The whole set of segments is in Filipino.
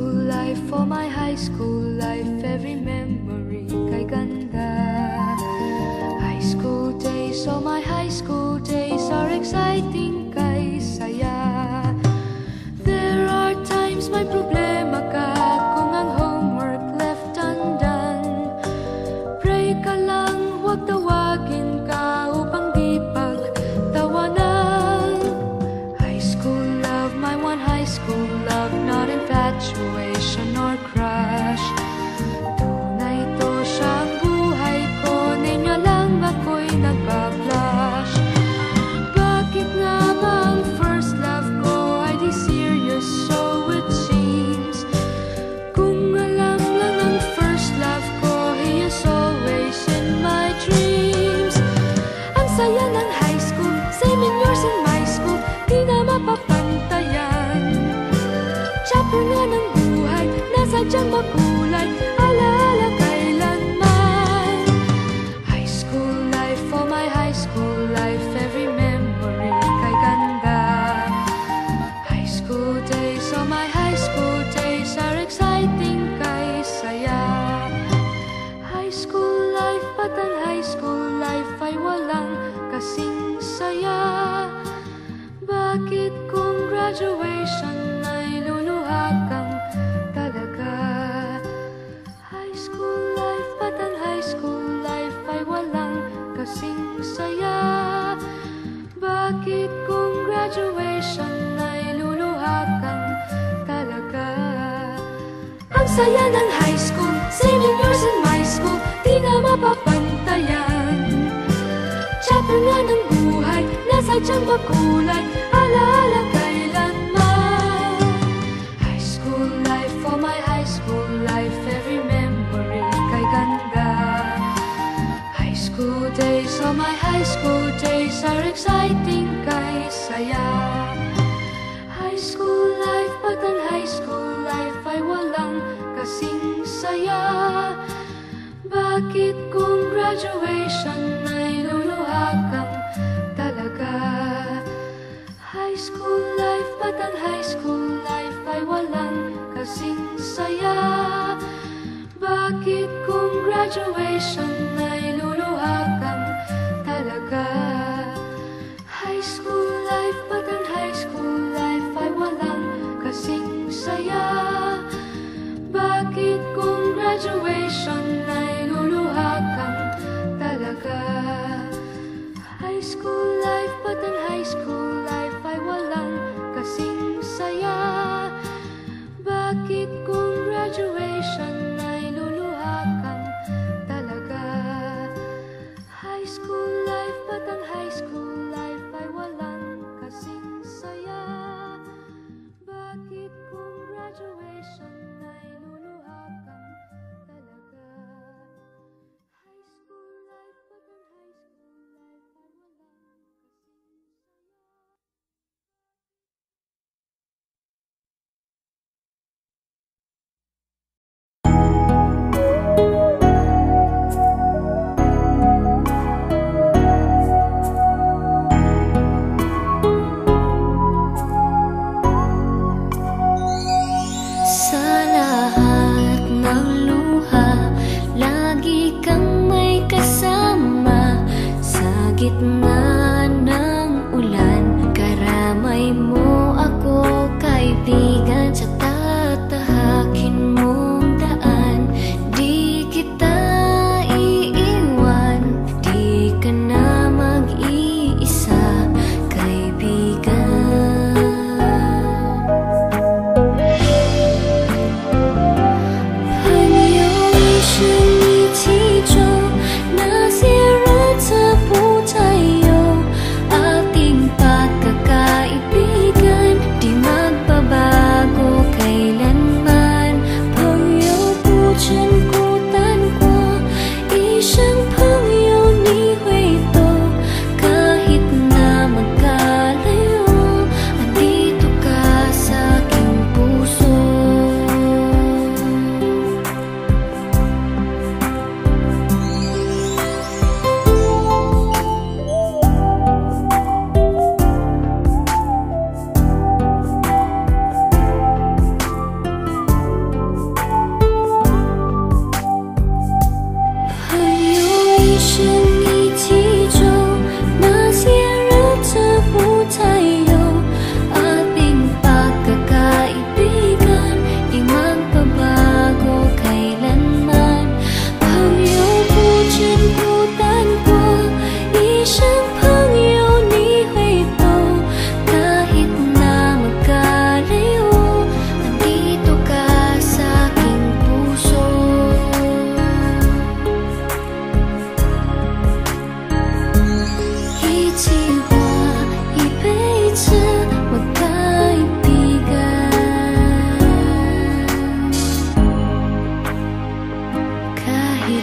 school life, for my high school life, every memory kay ganda. High school days, oh my high school days are exciting kay saya. There are times may problema ka kung ang homework left undone. Pray ka lang, huwag tawagin ka upang di pagtawanan. High school love, my one high school love, not infatuation or crush. Tunay to siyang buhay ko, niya lang ako'y nagpa-blush. Bakit nga ba ang first love ko ay di serious, so it seems? Kung alam lang ang first love ko, he is always in my dreams. Ang saya ng high school, same in yours in my school, di na mapapantayan. Chapter nga ng buhay, nasadyang makulay, alaala kailanman. High school life, for my high school life, every memory kay ganda. High school days, oh my high school days are exciting kay saya. High school life, but ang high school life ay walang kasing saya. Bakit kung graduation ay luluha kang talaga? High school life, but ang high school life ay walang kasing saya. Bakit kung graduation ay luluha kang talaga? Ang saya ng high school, same in yours in my school, di na mapapantayan. Chapter nga ng buhay, nasadyang makulay, alaala kailanman. High school life, for my high school life, every memory kay ganda. High school days, oh my high school days are exciting kay saya. High school life, but ang high school life ay walang kasing saya. Bakit kung graduation ay luluha kang talaga? High school life, but ang high school life ay walang kasing saya. Bakit kung graduation ay luluha kang talaga? High school life, but ang high school life ay walang kasing saya. Bakit kung graduation ay luluha kang talaga? High school life, but ang high school life ay walang kasing saya. Bakit kung graduation ay luluha kang talaga? High school life, but ang high school life ay walang kasing saya. Bakit kung graduation ay luluha kang talaga? High school life, but ang high school life ay walang kasing saya.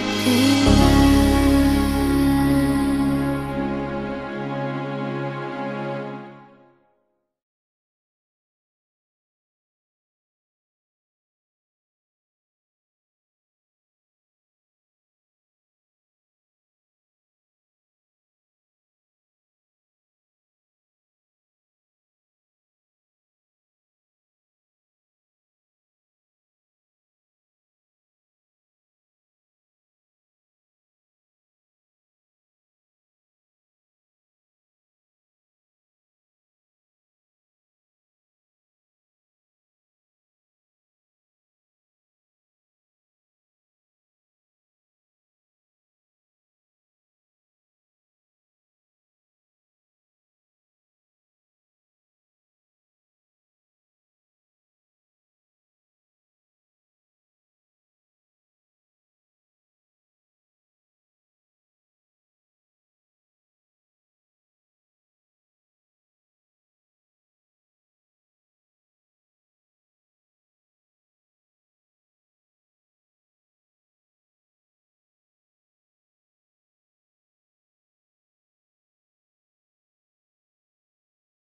Hindi